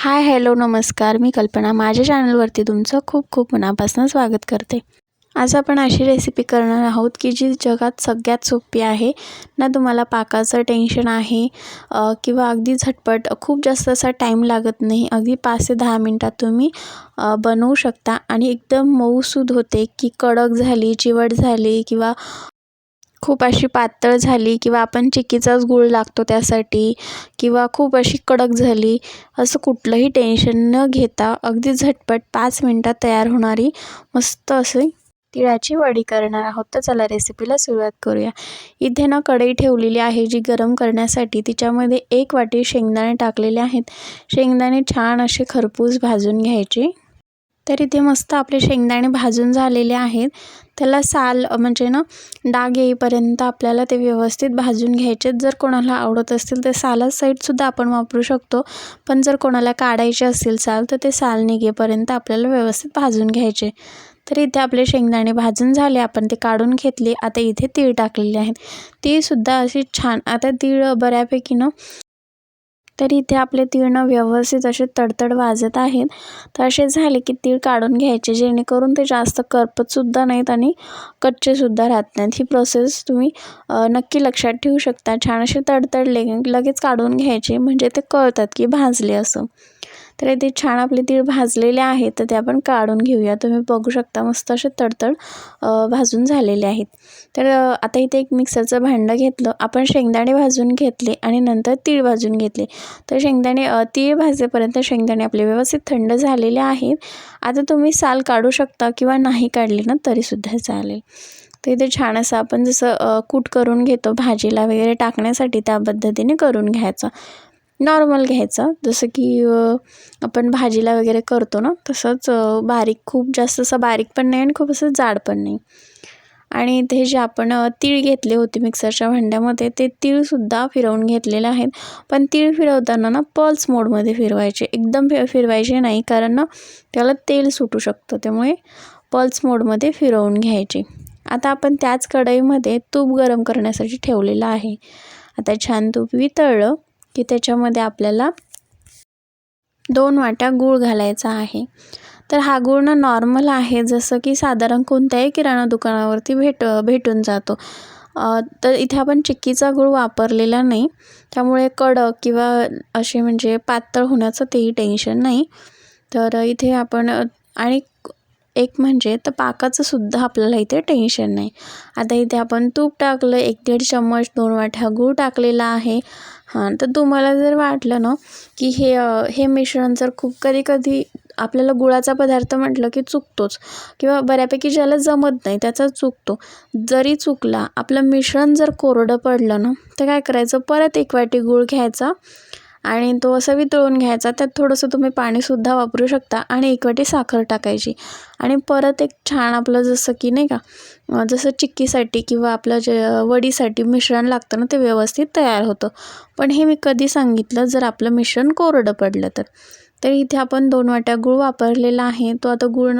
हाय, hello, नमस्कार. मी कल्पना. माझ्या चॅनलवरती तुमचं खूप खूप मनापासून स्वागत करते. आज आपण अशी रेसिपी करणार आहोत की जी जगात सगळ्यात सोपी आहे. ना तुम्हाला पाकाचं टेन्शन आहे किंवा अगदी झटपट खूप जास्त असा टाईम लागत नाही. अगदी 5 ते 10 मिनटात तुम्ही बनवू शकता आणि एकदम मऊसूद होते की कडक झाली, चिवट झाली किंवा खूप अशी पातळ झाली किंवा आपण चिक्कीचाच गूळ लागतो त्यासाठी किंवा खूप अशी कडक झाली, असं कुठलंही टेन्शन न घेता अगदी झटपट 5 मिनटात तयार होणारी मस्त अशी तिळाची वडी करणार आहोत. तर चला रेसिपीला सुरुवात करूया. इथे ना कढई ठेवलेली आहे जी गरम करण्यासाठी. तिच्यामध्ये 1 वाटी शेंगदाणे टाकलेले आहेत. शेंगदाणे छान असे खरपूस भाजून घ्यायचे. तर इथे मस्त आपले शेंगदाणे भाजून झालेले आहेत. त्याला साल म्हणजे ना डाग येईपर्यंत आपल्याला ते व्यवस्थित भाजून घ्यायचे. जर कोणाला आवडत असतील तर सालासहितसुद्धा आपण वापरू शकतो, पण जर कोणाला काढायचे असतील साल तर ते साल निघेपर्यंत आपल्याला व्यवस्थित भाजून घ्यायचे. तर इथे आपले शेंगदाणे भाजून झाले, आपण ते काढून घेतले. आता इथे तीळ टाकलेले आहेत. तीळसुद्धा अशी छान, आता तीळ बऱ्यापैकी ना, तर इथे आपले तीळ ना व्यवस्थित असे तडतड वाजत आहेत. तर असे झाले की तीळ काढून घ्यायचे, जेणेकरून ते जास्त करपतसुद्धा नाहीत आणि कच्चेसुद्धा राहत नाहीत. ही प्रोसेस तुम्ही नक्की लक्षात ठेवू शकता. छान असे तडतडले लगेच काढून घ्यायचे, म्हणजे ते कळतात की भाजले असं. तर इथे छान आपले तीळ भाजलेले आहेत, तर ते आपण काढून घेऊया. तुम्ही बघू शकता मस्त असे तडतड भाजून झालेले आहेत. तर आता इथे एक मिक्सरचं भांडं घेतलं. आपण शेंगदाणे भाजून घेतले आणि नंतर तीळ भाजून घेतले. तर तीळ भाजेपर्यंत शेंगदाणे आपले व्यवस्थित थंड झालेले आहेत. आता तुम्ही साल काढू शकता किंवा नाही काढली ना तरीसुद्धा चालेल. तर इथे छान असं आपण जसं कूट करून घेतो भाजीला वगैरे टाकण्यासाठी, त्या पद्धतीने करून घ्यायचं. नॉर्मल घ्यायचं, जसं की आपण भाजीला वगैरे करतो ना तसंच बारीक, खूप जास्त असं बारीक पण नाही आणि खूप असं जाड पण नाही. आणि इथे जे आपण तीळ घेतले होते मिक्सरच्या भांड्यामध्ये, ते तीळसुद्धा फिरवून घेतलेले आहेत. पण तीळ फिरवताना ना पल्स मोडमध्ये फिरवायचे, एकदम फिरवायचे नाही, कारण ना त्याला तेल सुटू शकतं. त्यामुळे पल्स मोडमध्ये फिरवून घ्यायचे. आता आपण त्याच कढईमध्ये तूप गरम करण्यासाठी ठेवलेलं आहे. आता छान तूप वितळलं की त्याच्यामध्ये आपल्याला 2 वाट्या गूळ घालायचा आहे. तर हा गूळ ना नॉर्मल आहे, जसं की साधारण कोणत्याही किराणा दुकानावरती भेटून जातो. तर इथे आपण चिक्कीचा गूळ वापरलेला नाही, त्यामुळे कडक किंवा असे म्हणजे पातळ होण्याचं तेही टेन्शन नाही. तर इथे आपण आणि एक म्हणजे तर पाकाचं सुद्धा आपल्याला इथे टेन्शन नाही. आता इथे आपण तूप टाकलं, 1-1.5 चम्मच, 2 वाट्या गूळ टाकलेला आहे. तर तुम्हाला जर वाटलं ना की हे मिश्रण जर खूप कधी आपल्याला गुळाचा पदार्थ म्हटलं की चुकतोच किंवा बऱ्यापैकी ज्याला जमत नाही त्याचा चुकतो. जरी चुकला, आपलं मिश्रण जर कोरडं पडलं ना, तर काय करायचं, परत 1 वाटी गूळ घ्यायचा आणि तो असा वितळून घ्यायचा. त्यात थोडंसं तुम्ही पाणीसुद्धा वापरू शकता आणि 1 वाटी साखर टाकायची आणि परत एक छान आपलं जसं की नाही का, जसं चिक्कीसाठी किंवा आपलं जे वडीसाठी मिश्रण लागतं ना, ते व्यवस्थित तयार होतं. पण हे मी कधी सांगितलं, जर आपलं मिश्रण कोरडं पडलं तर. तर इथे आपण 2 वाट्या गूळ वापरलेला आहे. तो आता गूळ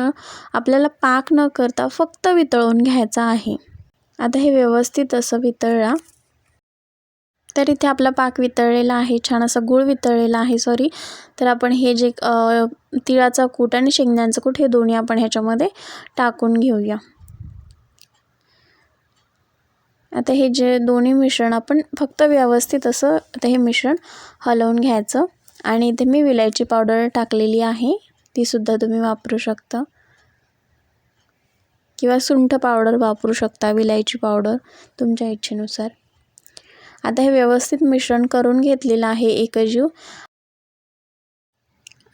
आपल्याला पाक न करता फक्त वितळून घ्यायचा आहे. आता हे व्यवस्थित असं वितळला. तर इथे आपला पाक वितळलेला आहे, छान असा गूळ वितळलेला आहे तर आपण हे जे तिळाचा कूट आणि शेंगदाण्याचं कूट, हे दोन्ही आपण ह्याच्यामध्ये टाकून घेऊया. आता हे जे दोन्ही मिश्रण आपण फक्त व्यवस्थित असं आता हे मिश्रण हलवून घ्यायचं. आणि इथे मी विलायची पावडर टाकलेली आहे, तीसुद्धा तुम्ही वापरू शकता किंवा सुंठ पावडर वापरू शकता, विलायची पावडर तुमच्या इच्छेनुसार. आता हे व्यवस्थित मिश्रण करून घेतलेलं आहे एकजीव.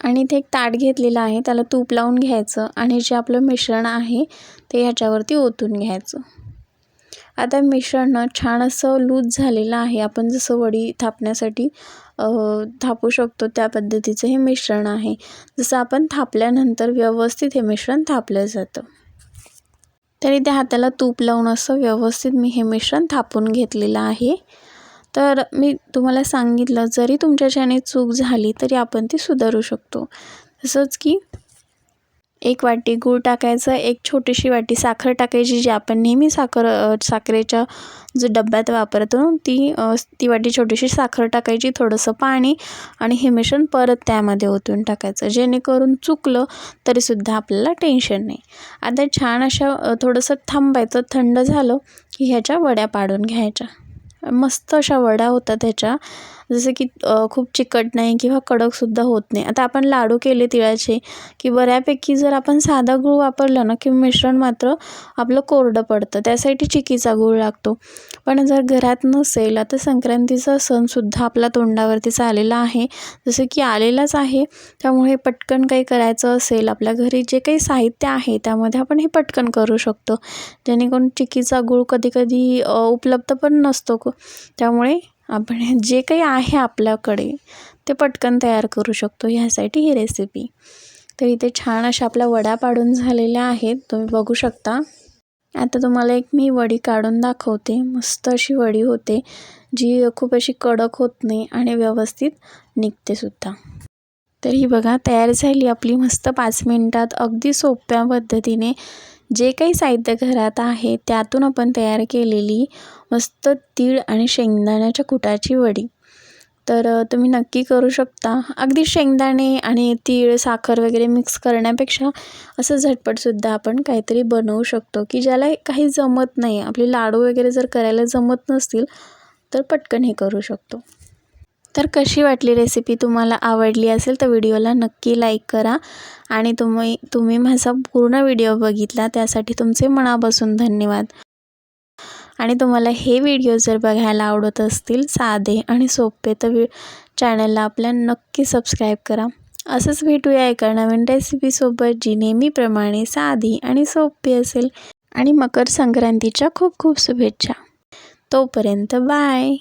आणि इथे एक ताट घेतलेलं आहे, त्याला तूप लावून घ्यायचं आणि जे आपलं मिश्रण आहे ते ह्याच्यावरती ओतून घ्यायचं. आता मिश्रण छान असं लूज झालेलं आहे. आपण जसं वडी थापण्यासाठी थापू शकतो त्या पद्धतीचं हे मिश्रण आहे. जसं आपण थापल्यानंतर व्यवस्थित हे मिश्रण थापलं जातं. तर इथे हाताला तूप लावून असं व्यवस्थित मी हे मिश्रण थापून घेतलेलं आहे. तर मी तुम्हाला सांगितलं, जरी तुमच्याच्याने चूक झाली तरी आपण ती सुधारू शकतो. तसंच की 1 वाटी गूळ टाकायचं, 1 छोटीशी वाटी साखर टाकायची, जी आपण नेहमी साखरेच्या जो डब्यात वापरतो ती वाटी छोटीशी साखर टाकायची, थोडंसं पाणी आणि हे मिश्रण परत त्यामध्ये ओतून टाकायचं, जेणेकरून चुकलं तरीसुद्धा आपल्याला टेन्शन नाही. आता छान अशा थोडंसं थांबायचं, थंड झालं की ह्याच्या वड्या पाडून घ्यायच्या. मस्त अशा वड्या होतात ह्याच्या, जसं की खूप चिकट नाही किंवा कडकसुद्धा होत नाही. आता आपण लाडू केले तिळाचे की बऱ्यापैकी जर आपण साधा गूळ वापरला ना की मिश्रण मात्र आपलं कोरडं पडतं, त्यासाठी चिकीचा गूळ लागतो. पण जर घरात नसेल, आता संक्रांतीचा सणसुद्धा आपला तोंडावरतीच आलेला आहे, जसं की आलेलाच आहे, त्यामुळे पटकन काही करायचं असेल, आपल्या घरी जे काही साहित्य आहे त्यामध्ये आपण हे पटकन करू शकतो, जेणेकरून चिकीचा गूळ कधीकधी उपलब्ध पण नसतो, त्यामुळे आपण जे काही आहे आपल्याकडे ते पटकन तयार करू शकतो, ह्यासाठी ही रेसिपी. तर इथे छान अशा आपल्या वड्या पाडून झालेल्या आहेत, तुम्ही बघू शकता. आता तुम्हाला एक मी वडी काढून दाखवते. मस्त अशी वडी होते, जी खूप अशी कडक होत नाही आणि व्यवस्थित निघते सुद्धा. तर ही बघा तयार झाली आपली मस्त 5 मिनिटात अगदी सोप्या पद्धतीने जे काही साहित्य घरात आहे त्यातून आपण तयार केलेली मस्त तीळ आणि शेंगदाण्याच्या कुटाची वडी. तर तुम्ही नक्की करू शकता. अगदी शेंगदाणे आणि तीळ साखर वगैरे मिक्स करण्यापेक्षा असं झटपटसुद्धा आपण काहीतरी बनवू शकतो, की ज्याला काही जमत नाही, आपले लाडू वगैरे जर करायला जमत नसतील तर पटकन हे करू शकतो. तर कशी वाटली रेसिपी? तुम्हाला आवडली असेल तर व्हिडिओला नक्की लाईक करा आणि तुम्ही माझा पूर्ण व्हिडिओ बघितला त्यासाठी तुमचे मनापासून धन्यवाद. आणि तुम्हाला हे व्हिडिओ जर बघायला आवडत असतील साधे आणि सोपे तर चॅनलला आपल्या नक्की सबस्क्राईब करा. असंच भेटूया एका नवीन रेसिपीसोबत, जी नेहमीप्रमाणे साधी आणि सोपी असेल. आणि मकर संक्रांतीच्या खूप खूप शुभेच्छा. तोपर्यंत बाय.